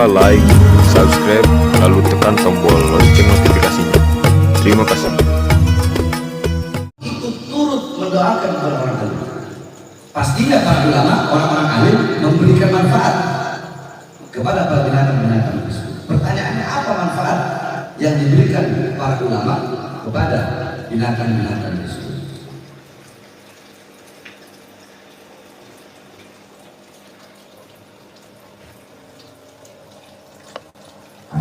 lupa like, subscribe, lalu tekan tombol lonceng notifikasinya. Terima kasih. Itu turut mendoakan orang-orang alim. Pastinya para ulama, orang-orang alim memberikan manfaat kepada para binatang-binatang tersebut. Pertanyaannya, apa manfaat yang diberikan para ulama kepada binatang-binatang tersebut?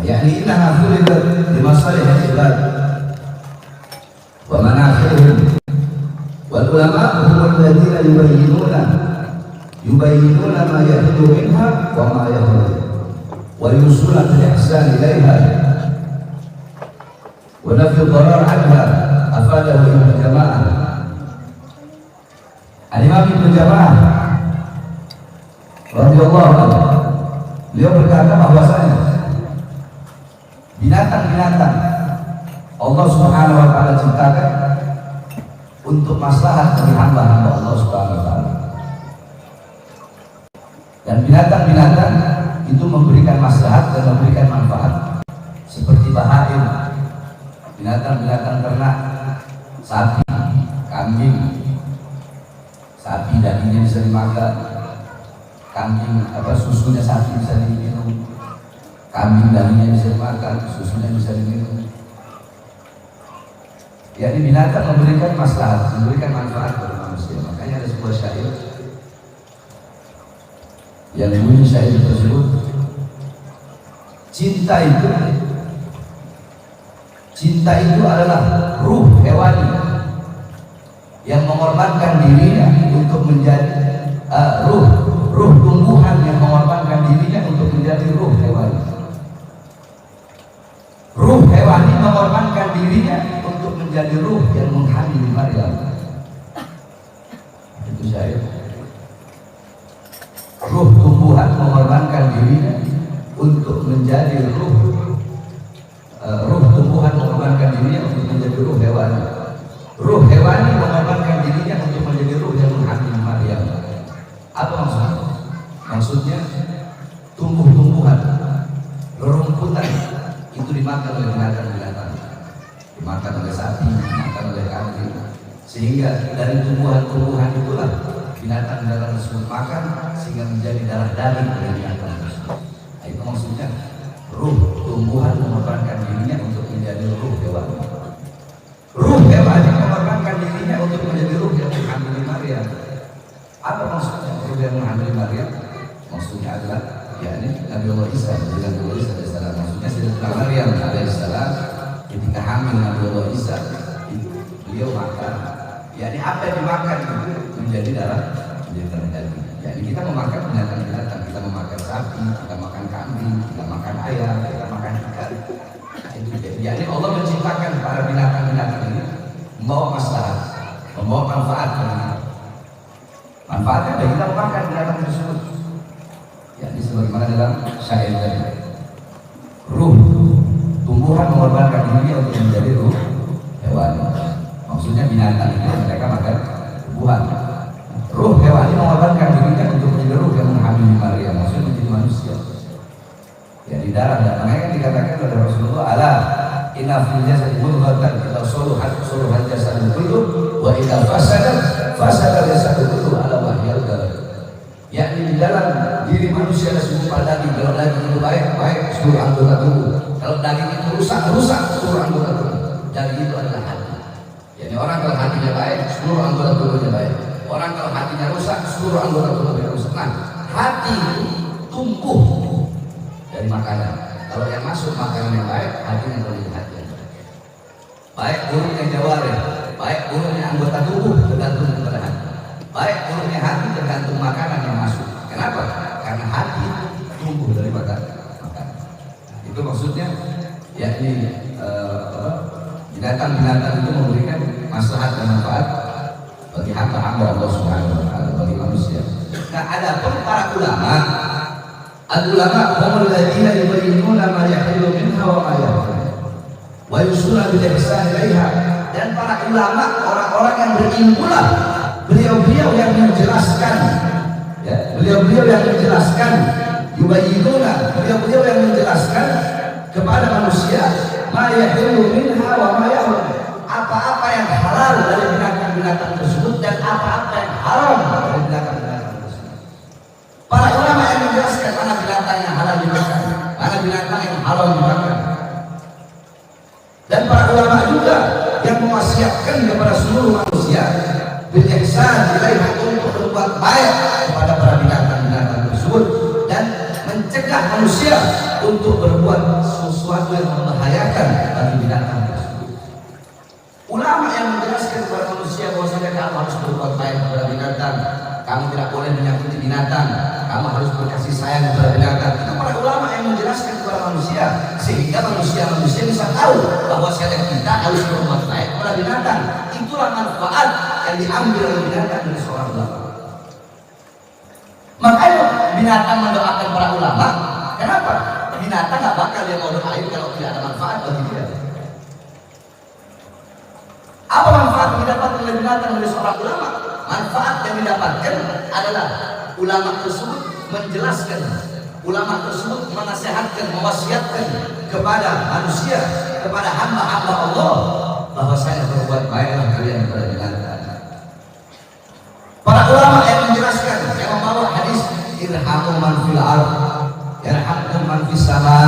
Yani innaha khuliqat limasalihil ibad wa manafi'ihim wal ulama hum alladziina yubayyinuna ma yahdu minha wa ma yahdu wa yusula bil ihsan ilaiha wa nafi dharar anha afadahu Ibnu Jama'ah. Al-Imam Ibnu Jama'ah radhiyallahu anhu, beliau berkata bahwasanya binatang-binatang Allah Subhanahu wa taala ciptakan untuk maslahat bagi hamba-hamba Allah Subhanahu wa taala. Dan binatang-binatang itu memberikan maslahat dan memberikan manfaat. Seperti bahaim, binatang-binatang ternak, sapi, kambing. Sapi dagingnya bisa dimakan, kambing susunya sapi bisa diminum. Kambing dagingnya bisa dimakan, susunya bisa diminum. Jadi binatang memberikan maslahat, memberikan manfaat bagi manusia. Makanya ada sebuah syair yang bunyi syair tersebut, cinta itu adalah ruh hewani yang mengorbankan dirinya untuk menjadi ruh tumbuhan yang mengorbankan dirinya untuk menjadi ruh hewani. Ruh hewani mengorbankan dirinya untuk menjadi ruh yang menghamili Maryam. Itu saya. Ruh tumbuhan mengorbankan dirinya untuk menjadi ruh tumbuhan mengorbankan dirinya untuk menjadi ruh hewani. Ruh hewani mengorbankan dirinya untuk menjadi ruh yang menghamili Maryam. Apa maksudnya? Maksudnya tumbuh-tumbuhan, rerumputan itu dimakan oleh binatang-binatang, dimakan oleh sapi, dimakan oleh kambing, sehingga dari tumbuhan-tumbuhan itulah binatang-binatang tersebut makan sehingga menjadi darah daging dari binatang tersebut. Nah, itu maksudnya ruh tumbuhan mengorbankan dirinya untuk menjadi ruh hewani. Ruh hewani mengorbankan dirinya untuk menjadi ruh yang menghamili Maryam. Apa maksudnya ruh yang menghamili Maryam? Maksudnya adalah Nabi Allah Isa, maksudnya Sayyidatuna Maryam alaihissalam ketika hamil Nabi Allah Isa itu beliau makan. Yani apa yang dimakan itu menjadi darah daging. Yani kita memakan binatang-binatang, kita memakan sapi, kita makan kambing, kita makan ayam, kita makan ikan. Yani Allah menciptakan para binatang-binatang ini membawa maslahat, membawa manfaat. Manfaatnya adalah kita memakan binatang tersebut. Yani sebagaimana dalam syair tadi, ruh tumbuhan mengorbankan dirinya untuk menjadi ruh hewani. Maksudnya binatang itu mereka makan tumbuhan. Ruh hewani mengorbankan dirinya untuk menjadi ruh yang menghamili Maryam, maksudnya menjadi manusia. Ya di darah dan makanya dikatakan oleh Rasulullah, ala inna fil jasadi mudghatan idza salahat salaha al-jasadu kullu wa idza fasada al-jasadu kullu ala wahyal qalb. Yakni di dalam diri manusia ada segumpal daging. Kalau daging itu baik seluruh anggota tubuh. Kalau daging itu rusak seluruh anggota tubuh. Daging itu adalah hati. Jadi orang kalau hatinya baik, seluruh anggota tubuhnya baik. Orang kalau hatinya rusak, seluruh anggota tubuhnya rusak. Nah, hati itu tumbuh dari makanan. Kalau yang masuk makanan yang baik, hatinya menjadi hati yang baik. Baik buruknya jawareh, baik buruknya anggota tubuh tergantung kepada hati. Baik buruknya hati tergantung makanan yang masuk. Kenapa? Karena hati tumbuh dari makanan. Itu maksudnya, yakni binatang-binatang itu memberikan maslahat dan manfaat bagi hamba-hamba Allah Subhanahu wa taala, bagi manusia. Nah, ada pun para ulama, al-ulama humul ladzina yubayyinuna ma yahillu minha wa ma yahrum wa yusuna bil ihsan ilaiha. Dan para ulama orang-orang yang berilmu lah, beliau-beliau yang menjelaskan yubayyinuna, beliau-beliau yang menjelaskan kepada manusia ma yahillu minha wa ma yahrum, apa-apa yang halal dari binatang-binatang tersebut dan apa-apa yang haram dari binatang-binatang tersebut. Para ulama yang menjelaskan mana binatang yang halal dimakan, mana binatang yang haram dimakan. Dan para ulama juga yang mewasiatkan kepada seluruh manusia bil ihsan ilaiha, untuk berbuat baik kepada para binatang-binatang tersebut dan mencegah manusia untuk berbuat sesuatu yang membahayakan bagi binatang tersebut. Ulama yang menjelaskan kepada manusia bahwasanya kamu harus berbuat baik kepada binatang, kamu tidak boleh menyakiti binatang, kamu harus berkasih sayang kepada binatang. Itu para ulama yang menjelaskan kepada manusia sehingga manusia bisa tahu bahwasanya kita harus berbuat baik kepada binatang. Itulah manfaat yang diambil oleh binatang dari seorang ulama. Makanya binatang mendoakan para ulama. Kenapa? Binatang nggak bakal dia mau doain kalau tidak ada manfaat bagi dia. Apa manfaat yang didapatkan oleh binatang dari seorang ulama? Manfaat yang didapatkan adalah ulama tersebut menjelaskan, ulama tersebut menasihatkan, mewasiatkan kepada manusia, kepada hamba-hamba Allah bahwa saya berbuat baiklah kalian kepada binatang. Para ulama yang menjelaskan, yang membawa hadis irhamu man fil ard yarhamkum man fis sama,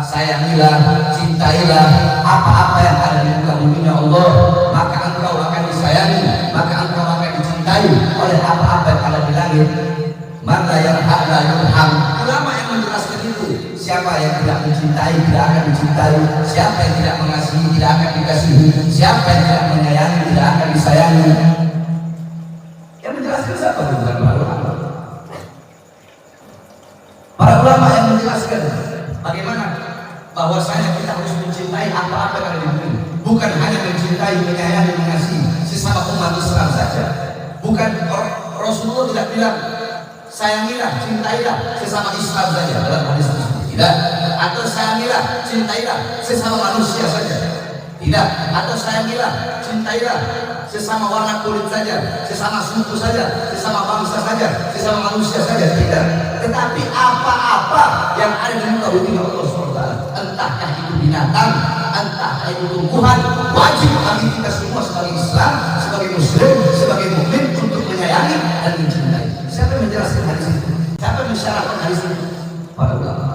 sayangilah, cintailah apa-apa yang ada di muka bumi Allah, maka engkau akan disayangi, maka engkau akan dicintai oleh apa-apa yang ada di langit. Maka yang la yurham, ulama yang menjelaskan itu, siapa yang tidak mencintai tidak akan dicintai, siapa yang tidak mengasihi tidak akan dikasihi, siapa yang tidak menyayangi tidak akan disayangi. Yang menjelaskan siapa? Bukan para ulama. Para ulama yang menjelaskan bagaimana bahwasanya kita harus mencintai apa-apa yang ada di bumi, bukan hanya mencintai, menyayangi, mengasihi sesama umat Islam saja. Bukan Rasulullah tidak bilang sayangilah, cintailah sesama Islam saja dalam hadis tersebut, tidak. Atau sayangilah, cintailah sesama manusia saja, tidak. Atau sayangilah, cintailah sesama warna kulit saja, sesama suku saja, sesama bangsa saja, sesama manusia saja, tidak. Tetapi apa-apa yang ada di muka bumi Allah SWT, entahkah itu binatang, entahkah itu tumbuhan, wajib bagi kita semua sebagai Islam, sebagai Muslim, sebagai mukmin untuk menyayangi dan mencintai. Siapa yang menjelaskan hadis itu? Siapa yang mensyarahkan hadis itu? Para ulama.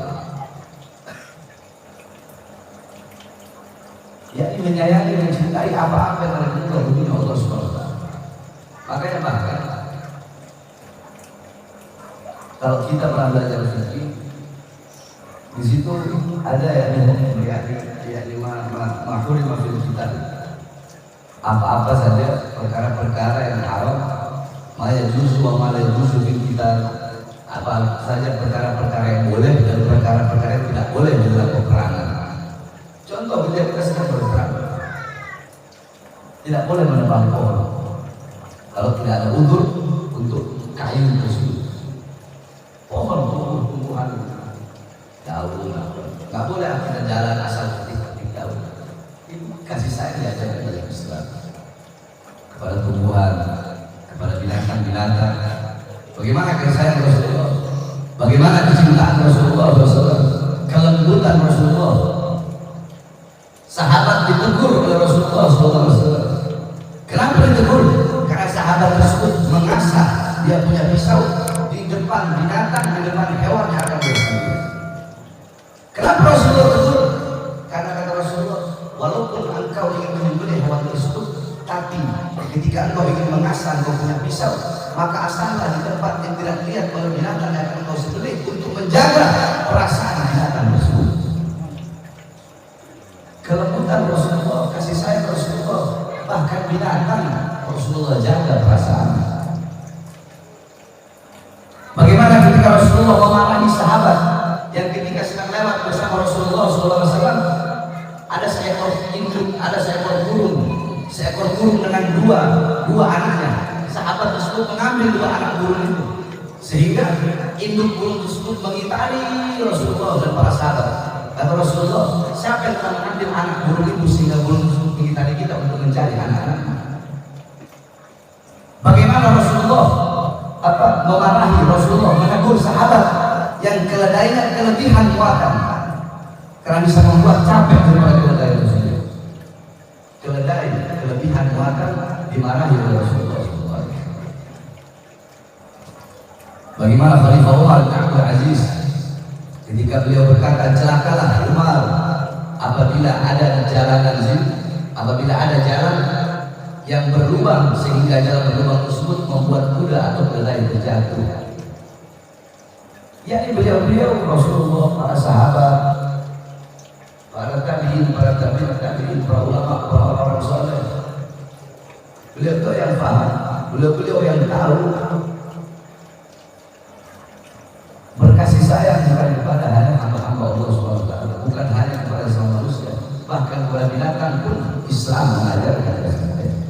Yakni menyayangi dan mencintai apa-apa yang ada di muka bumi Allah SWT. Makanya bahkan kalau kita pernah belajar fikih, di situ ada yang mahfud mafil kita. Apa-apa saja perkara-perkara yang haram, maya juzu wa mala juzu fil kita. Apa saja perkara-perkara yang boleh dan perkara-perkara yang tidak boleh di dalam peperangan. Contoh kita sedang berperang, tidak boleh menebang pohon kalau tidak ada udzur untuk kayu tersebut. Pohon tumbuhan daun, nggak boleh kita jalan asal ketik daun. Kasih sayang diajarkan dalam Islam kepada tumbuhan, kepada binatang-binatang. Bagaimana kasih sayang Rasulullah? Bagaimana kecintaan Rasulullah SAW? Kelembutan Rasulullah. Sahabat ditegur oleh Rasulullah SAW. Kenapa ditegur? Karena sahabat tersebut mengasah dia punya pisau di depan binatang, di depan hewan yang akan bersembunyi. Kenapa Rasulullah tegur? Karena kata Rasulullah, walaupun engkau ingin menyembelih hewan tersebut, tapi ketika engkau ingin mengasah engkau punya pisau, maka asahlah di tempat yang tidak dilihat oleh binatang yang akan engkau sembelih untuk menjaga perasaan binatang tersebut. Kelembutan Rasulullah, kasih sayang Rasulullah, bahkan binatang Rasulullah jaga perasaan. Bagaimana ketika Rasulullah memarahi sahabat yang ketika sedang lewat bersama Rasulullah SAW, ada seekor induk, ada seekor burung dengan dua anaknya. Sahabat tersebut mengambil dua anak burung itu, sehingga induk burung tersebut mengitari Rasulullah dan para sahabat. Kata Rasulullah, siapa yang telah mengambil anak burung itu sehingga burung tersebut mengitari kita untuk mencari anak-anaknya? Bagaimana Rasulullah memarahi Rasulullah, menegur sahabat yang keledainya kelebihan muatan karena bisa membuat capek daripada keledai itu sendiri. Keledai kelebihan muatan dimarahi oleh Rasulullah SAW. Bagaimana Khalifah Umar bin Abdul Aziz ketika beliau berkata, celakalah Umar apabila ada jalan yang berlubang sehingga jalan berlubang tersebut membuat kuda atau keledai terjatuh. Yakni beliau-beliau Rasulullah, para sahabat, para tabi'in, para ulama, para orang saleh. Beliau yang paham, beliau yang tahu. Berkasih sayang bukan kepada hanya hamba-hamba Allah SWT, bukan hanya kepada semua manusia, bahkan kepada binatang pun Islam mengajarkan kasih sayang.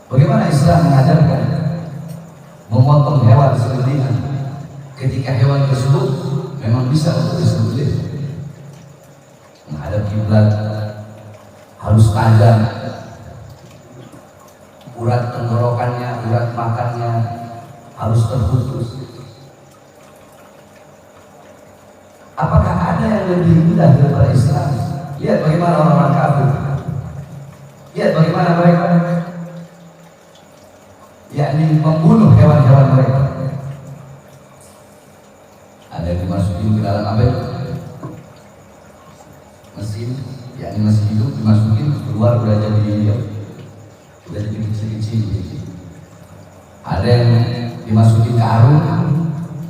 Bagaimana Islam mengajarkan memotong hewan sembelihan ketika hewan tersebut memang bisa untuk disembelih, menghadap kiblat, harus tajam, urat tenggorokannya, urat makannya harus terputus. Apakah ada yang lebih mudah daripada Islam? Lihat bagaimana orang-orang kafir, lihat bagaimana mereka yakni membunuh hewan-hewan mereka. Ada yang dimasukin ke dalam apa itu? Mesin, yakni masih hidup, dimasukin, keluar udah jadi kecil-kecil. Ada yang dimasukin ke arung,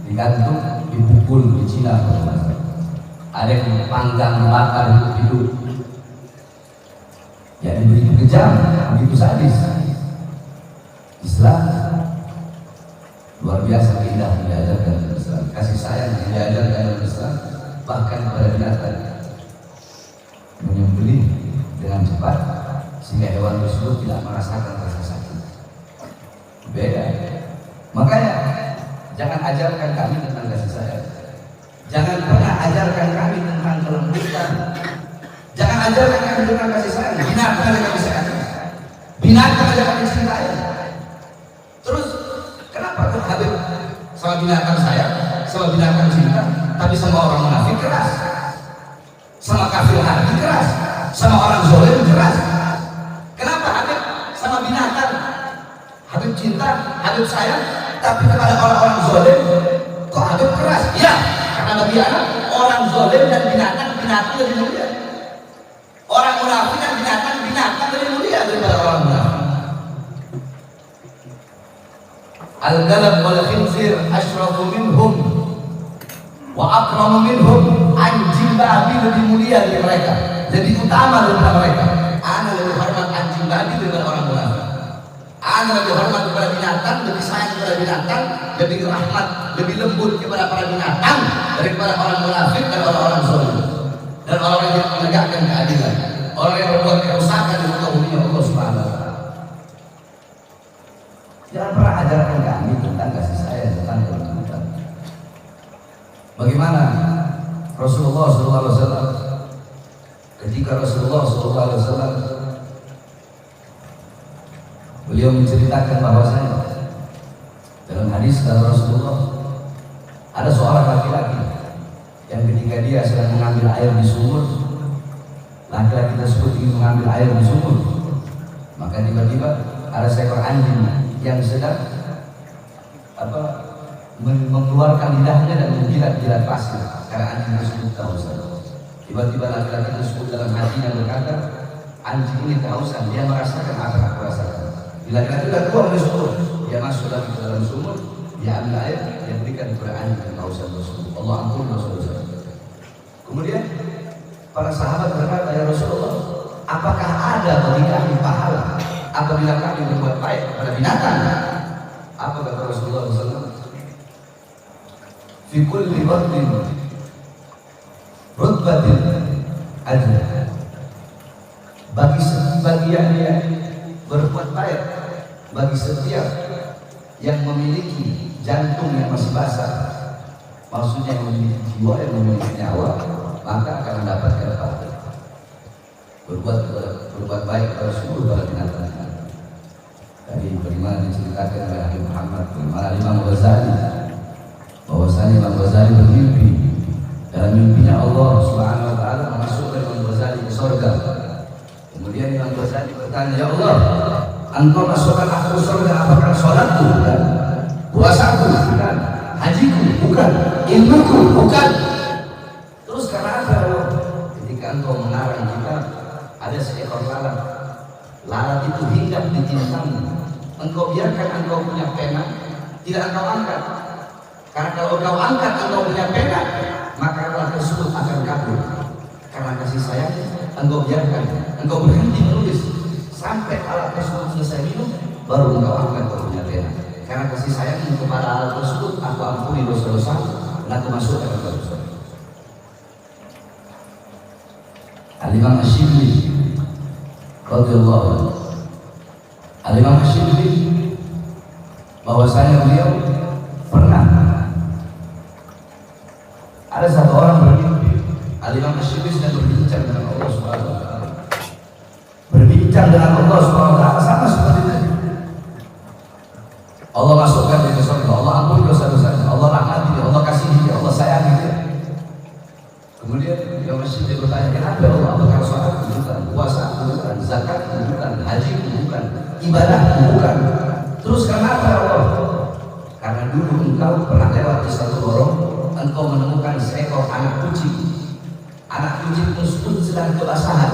digantung, dipukul di Cina. Ada yang dipanggang, dibakar hidup. Yakni begitu kejam, begitu sadis. Islam luar biasa indah diajarkan dalam Islam, kasih sayang diajarkan dalam Islam, bahkan kepada binatang, menyembelih dengan cepat sehingga hewan tersebut tidak merasakan rasa sakit. Beda. Makanya jangan ajarkan kami tentang kasih sayang, jangan pernah ajarkan kami tentang kelembutan, jangan ajarkan kami tentang kasih sayang. Binatang yang kami sayang, binatang yang kami cintai. Terus kenapa kok Habib sama binatang sayang, sama binatang cinta, tapi sama orang munafik keras, sama kafir hati keras, sama orang zalim keras? Kenapa Habib sama binatang, Habib cinta, Habib sayang, tapi kepada orang-orang zalim kok Habib keras? Ya, karena bagi anak orang zalim dan binatang lebih mulia. Orang munafik dan binatang lebih mulia daripada orang munafik. Al-galab wal khinzir asyrafu minhum wa akramu minhum. Anjing babi lebih mulia dari mereka, lebih utama daripada mereka. Ana lebih hormat anjing babi daripada orang munafik. Ana lebih hormat kepada binatang, lebih sayang kepada binatang, lebih rahmat, lebih lembut kepada para binatang daripada orang munafik dan orang-orang zalim dan orang-orang yang menegakkan keadilan, orang yang berbuat kerusakan di muka bumi Allah Subhanahu wa taala. Jangan pernah ajarkan kami tentang kasih sayang, tentang kelembutan. Bagaimana Rasulullah SAW ketika Rasulullah SAW beliau menceritakan bahwasanya dalam hadis dari Rasulullah ada seorang laki-laki yang ketika dia sedang mengambil air di sumur, laki-laki tersebut ingin mengambil air di sumur, maka tiba-tiba ada seekor anjing yang sedang mengeluarkan lidahnya dan menjilat-jilat pasir karena anjing tersebut kehausan. Tiba-tiba laki-laki tersebut dalam hatinya berkata, anjing ini kehausan, dia merasakan apa yang aku rasakan. Bila laki-laki sudah keluar dari sumur, dia masuk lagi ke dalam sumur, dia ambil air, dia berikan kepada anjing yang kehausan tersebut. Allah ampun dosa-dosa. Kemudian para sahabat berkata, ya Rasulullah, apakah ada bagi kami pahala apabila kami berbuat baik kepada binatang? Apa kata Rasulullah SAW? Fi kulli waqtin rutbatin ajr. Bagi yang berbuat baik, bagi setiap yang memiliki jantung yang masih basah, maksudnya yang memiliki jiwa, yang memiliki nyawa, maka akan mendapatkan pahala. Berbuat baik kepada seluruh para binatang. Tadi sebagaimana diceritakan oleh Nabi Muhammad, bagaimana Imam Ghazali, bahwasanya Imam Ghazali bermimpi. Dalam mimpinya Allah Subhanahu wa taala memasukkan Imam Ghazali ke surga. Kemudian Imam Ghazali bertanya, "Ya Allah, Engkau masukkan aku ke surga, apakah sholatku? Bukan. Puasaku? Bukan. Hajiku? Bukan. Ilmuku? Bukan. Terus karena apa, Allah? Ketika Engkau mengarang kita, ada seekor lalat. Lalat itu hinggap di tintangmu. Engkau biarkan engkau punya pena, tidak engkau angkat. Karena kalau engkau angkat engkau punya pena, maka lalat tersebut akan kabur. Karena kasih sayang, engkau biarkan, engkau berhenti menulis sampai alat tersebut selesai minum, baru engkau angkat engkau punya pena. Karena kasih sayang kepada alat tersebut, aku ampuni dosa-dosa dan aku masukkan engkau ke surga. Al-Imam Ash-Shibli radhiyallahu anhu, Al-Imam Ash-Shibli bahwasanya beliau pernah ada satu orang bermimpi. Al-Imam Ash-Shibli sedang berbincang dengan Allah Subhanahu wa taala. Berbincang dengan Allah Subhanahu wa taala sama seperti tadi. Allah masukkan dia ke surga, Allah ampuni dosa-dosanya, Allah rahmati dia, Allah kasihi dia, Allah sayangi dia. Kemudian Imam Ash-Shibli bertanya, kenapa ya Allah? Apakah sholat bukan, puasa bukan, zakat bukan, haji bukan, ibadah bukan? Terus kenapa ya Allah? Karena dulu engkau pernah lewat di satu lorong, engkau menemukan seekor anak kucing. Anak kucing tersebut sedang kebasahan,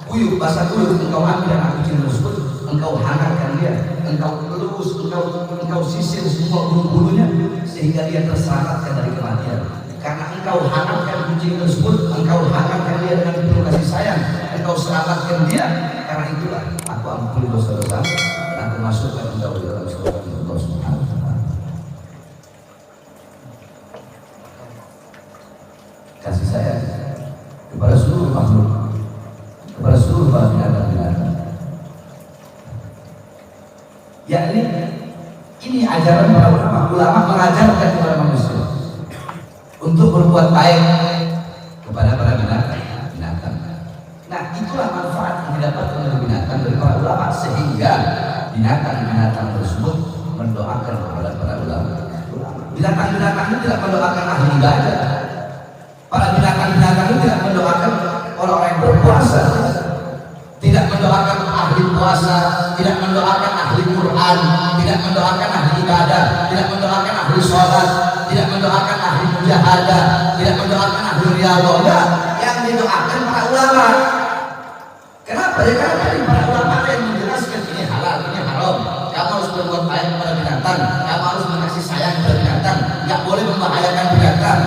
kuyup, basah kuyup. Engkau ambil anak kucing tersebut, engkau hangatkan dia, engkau elus, engkau sisir semua bulu-bulunya sehingga dia terselamatkan dari kematian. Karena engkau hangatkan kucing tersebut, engkau hangatkan dia dengan penuh kasih sayang, engkau selamatkan dia. Karena itulah aku ampuni dosa-dosa dan aku masukkan engkau di dalam surga Allah Subhanahu wa taala. Kasih sayang kepada seluruh makhluk, kepada seluruh binatang-binatang. Yakni ini ajaran para ulama. Ulama mengajarkan kepada manusia untuk berbuat baik kepada para binatang. Nah, itulah manfaat yang didapatkan oleh binatang dari para ulama, sehingga binatang-binatang tersebut mendoakan kepada para ulama. Binatang-binatang itu tidak mendoakan ahli ibadah. Para binatang-binatang itu tidak mendoakan orang-orang yang berpuasa, tidak mendoakan ahli puasa, tidak mendoakan ahli Quran, tidak mendoakan ahli ibadah, tidak mendoakan ahli sholat, tidak mendoakan ahli mujahadah, tidak mendoakan ahli riyadhah. Yang didoakan para ulama. Kenapa? Ya karena tadi para ulama yang menjelaskan ini halal, ini haram. Kamu harus berbuat baik kepada binatang, kamu harus mengasih sayang kepada binatang, nggak boleh membahayakan binatang.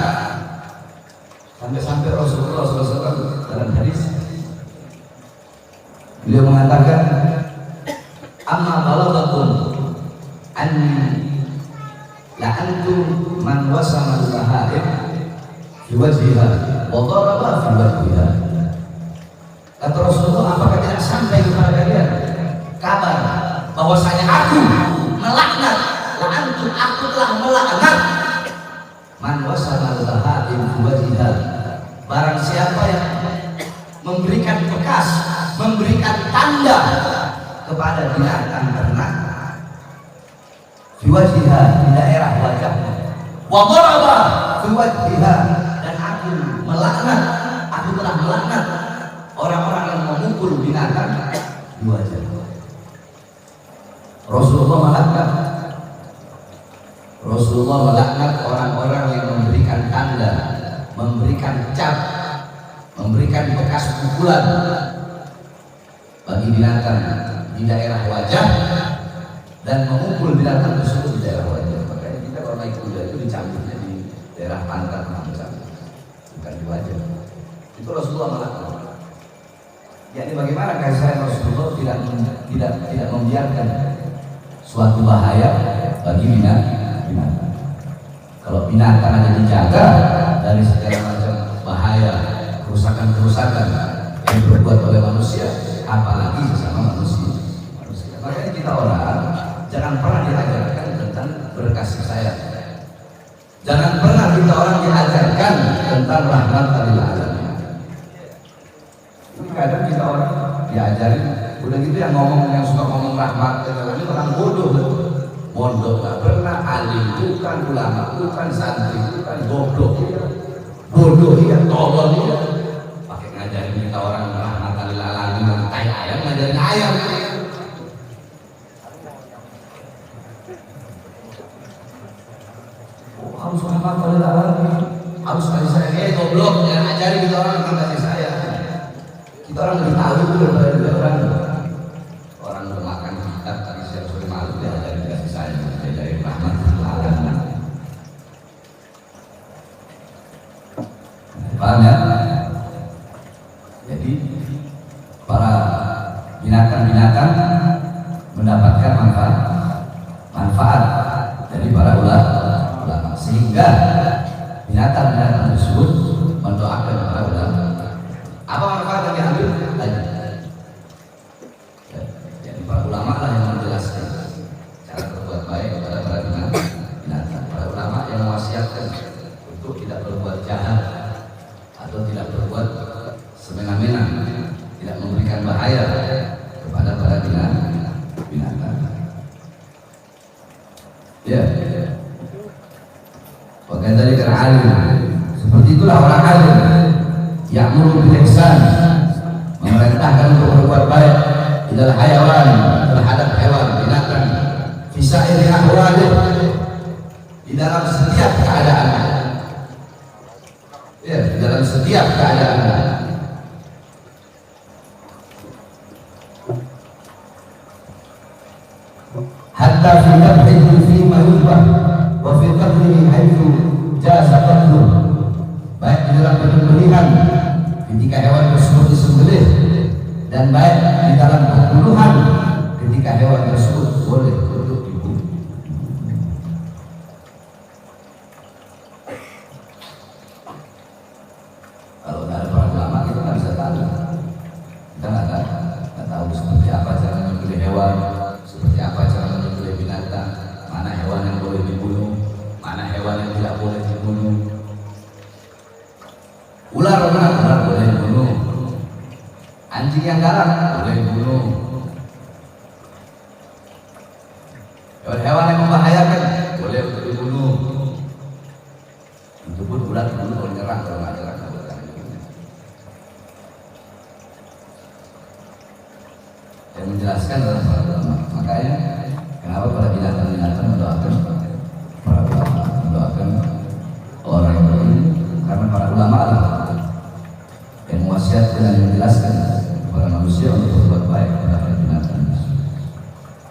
Sampai-sampai Rasulullah SAW dalam hadis beliau mengatakan, amma balaghakum anni la'antum man wasama al-bahaim fi wajhiha wa daraba fi wajhiha. Kata Rasulullah, apakah tidak sampai kepada kalian kabar bahwasanya aku melaknat, la'antum, aku telah melaknat man wasama al-bahaim fi wajhiha, barang siapa yang memberikan bekas, memberikan tanda kepada binatang ternak fi wajhiha, di daerah wajahnya, wa daraba fi wajhiha, dan aku melaknat, aku telah melaknat orang-orang yang memukul binatang di wajah. Rasulullah melaknat orang-orang yang memberikan tanda, memberikan cap, memberikan bekas pukulan bagi binatang di daerah wajah dan memukul binatang tersebut di daerah wajah. Makanya kita kalau naik kuda itu dicambuknya di daerah pantat, bukan di wajah. Itu Rasulullah melakukan. Yakni bagaimana kasih sayang Rasulullah tidak membiarkan suatu bahaya bagi binatang. Kalau binatang aja dijaga dari segala macam bahaya, kerusakan-kerusakan yang diperbuat oleh manusia, apalagi sesama manusia. Makanya kita orang jangan pernah diajarkan tentang berkasih sayang. Jangan pernah kita orang diajarkan tentang rahmat lil alamin. Ini kadang kita orang diajarin, udah gitu yang suka ngomong rahmat lil alamin orang bodoh. mondok nggak pernah, alim bukan, ulama bukan, santri bukan, goblok ya, bodoh ya, tolol ya, pakai ngajarin kita orang rahmatan lil alamin, kayak ayam ngajarin ayam. Harus rahmatan lil alamin, harus kasih sayang, goblok, jangan ajarin kita orang tentang kasih sayang. Kita orang lebih tahu itu daripada orang bermakan kitab tadi siap sore malu dia ajarin kasih sayang, dia ajarin rahmat lil alamin. Paham ya? Jadi para binatang-binatang mendapatkan manfaat dari para ulama, sehingga binatang-binatang tersebut mendoakan para ulama. Apa manfaat yang diambil tadi? Jadi para ulama lah yang menjelaskan cara berbuat baik kepada para binatang. Para ulama yang mewasiatkan untuk tidak berbuat jahat atau tidak berbuat semena-mena, tidak memberikan bahaya kepada para binatang. Ya. Wakadzalika al-alim, seperti itulah orang alim, ya'muru bil ihsan, memerintahkan untuk berbuat baik ilal hayawan, terhadap hewan, binatang, fi sa'iri ahwalih, di dalam setiap keadaan. Ya, di dalam setiap keadaan. Hatta fi nabhihi fi ma yubah wa fi qadrihi haitsu jaza qadru, baik di dalam penyembelihan ketika hewan tersebut disembelih, dan baik di dalam pembunuhan ketika hewan tersebut boleh untuk dibunuh. Kalau nggak ada para ulama kita nggak bisa tahu, kita nggak tahu seperti apa cara menyembelih hewan, seperti apa cara menyembelih binatang, mana hewan yang boleh dibunuh, mana hewan yang tidak boleh dibunuh. Ular boleh dibunuh, anjing yang galak boleh dibunuh, hewan-hewan yang membahayakan boleh untuk dibunuh. Itu pun ular dibunuh kalau nyerang, kalau nggak nyerang nggak boleh. Yang menjelaskan adalah para ulama. Makanya kenapa para binatang-binatang mendoakan para ulama, mendoakan orang yang berilmu, karena para ulama lah yang mewasiatkan dan menjelaskan kepada manusia untuk berbuat baik kepada binatang.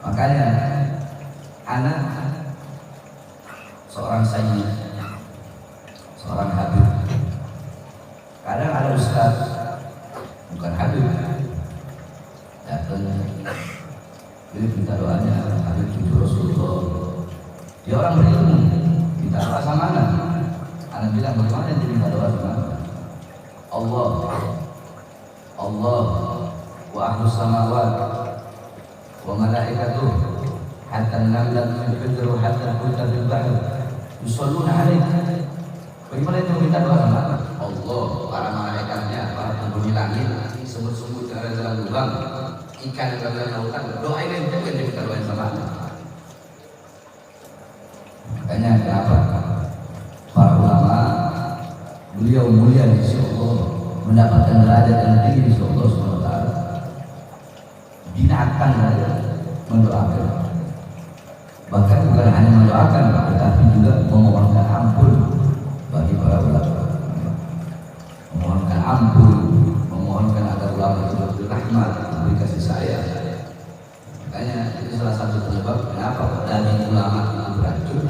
Makanya anak seorang sayyid, seorang habib, kadang ada ustaz bukan habib datang, jadi minta doanya habib cucu Rasulullah, dia orang berilmu, minta doa sama anak bilang bagaimana dia minta doa sama Allah wa ahlus samawat wa malaikatuh hatta namlat min fidru hatta kulta bil bahr yusalluna alaik. Bagaimana itu minta doa sama Allah, para malaikatnya, para penghuni langit, semut-semut yang ada dalam lubang, ikan yang ada dalam lautan, doain itu kan dia minta doain sama Allah. Makanya kenapa para ulama beliau mulia di sisi Allah, mendapatkan derajat yang tinggi di sisi Allah SWT. Binatang mendoakan, bahkan bukan hanya mendoakan, tetapi juga memohonkan ampun bagi para ulama, memohonkan ampun, memohonkan agar ulama itu diberi rahmat, diberi kasih sayang. Makanya itu salah satu penyebab kenapa daging ulama itu beracun.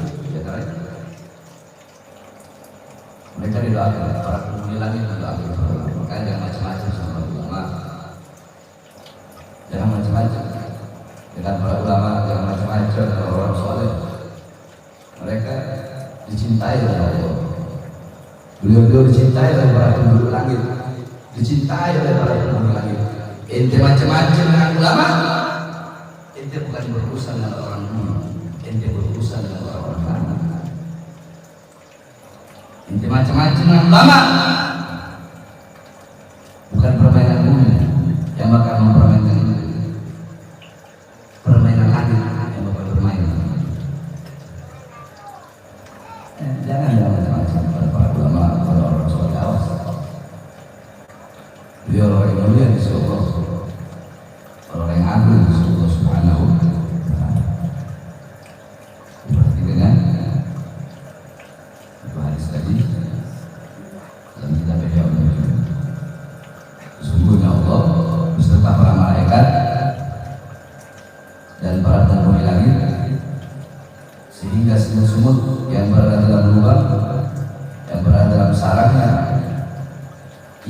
Mereka didoakan, para penghuni langit mendoakan. Makanya jangan macam-macam sama ulama, jangan macam-macam dengan para ulama, jangan macam-macam dengan orang soleh. Mereka dicintai oleh Allah. Beliau dicintai oleh para penduduk langit, dicintai oleh para penghuni langit. Ente macam-macam dengan ulama, ente bukan berurusan dengan orang bumi, ente berurusan dengan orang-orang lama. Ente macam-macam dengan ulama, bukan permainan bumi yang bakal mempermainkan ini, permainan langit yang bakal bermain. dan para penghuni langit, sehingga semut-semut yang berada dalam lubang, yang berada dalam sarangnya,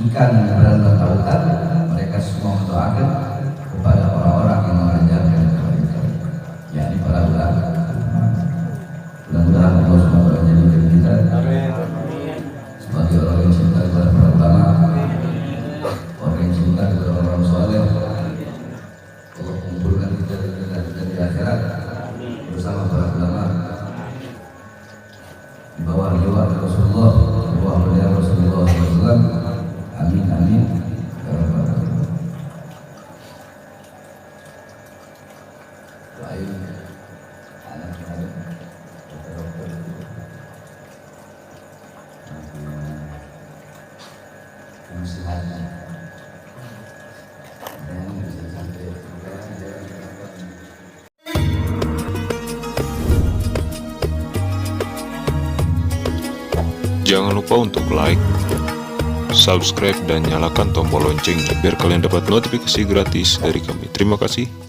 ikan yang berada dalam lautan, mereka semua mendoakan kepada orang-orang yang mengajarkan kebaikan, yakni para ulama. Mudah-mudahan Allah SWT menjadikan kita sebagai orang yang cinta kepada para ulama, orang yang cinta kepada orang-orang soleh. Allah kumpulkan kita di akhirat bersama para ulama di bawah lewat Rasulullah, di bawah bendera Rasulullah SAW. Amin amin ya rabbal alamin. Doain anak-anak dokter-dokter nasihatnya dan bisa sampai Jangan lupa untuk like, subscribe, dan nyalakan tombol loncengnya biar kalian dapat notifikasi gratis dari kami. Terima kasih.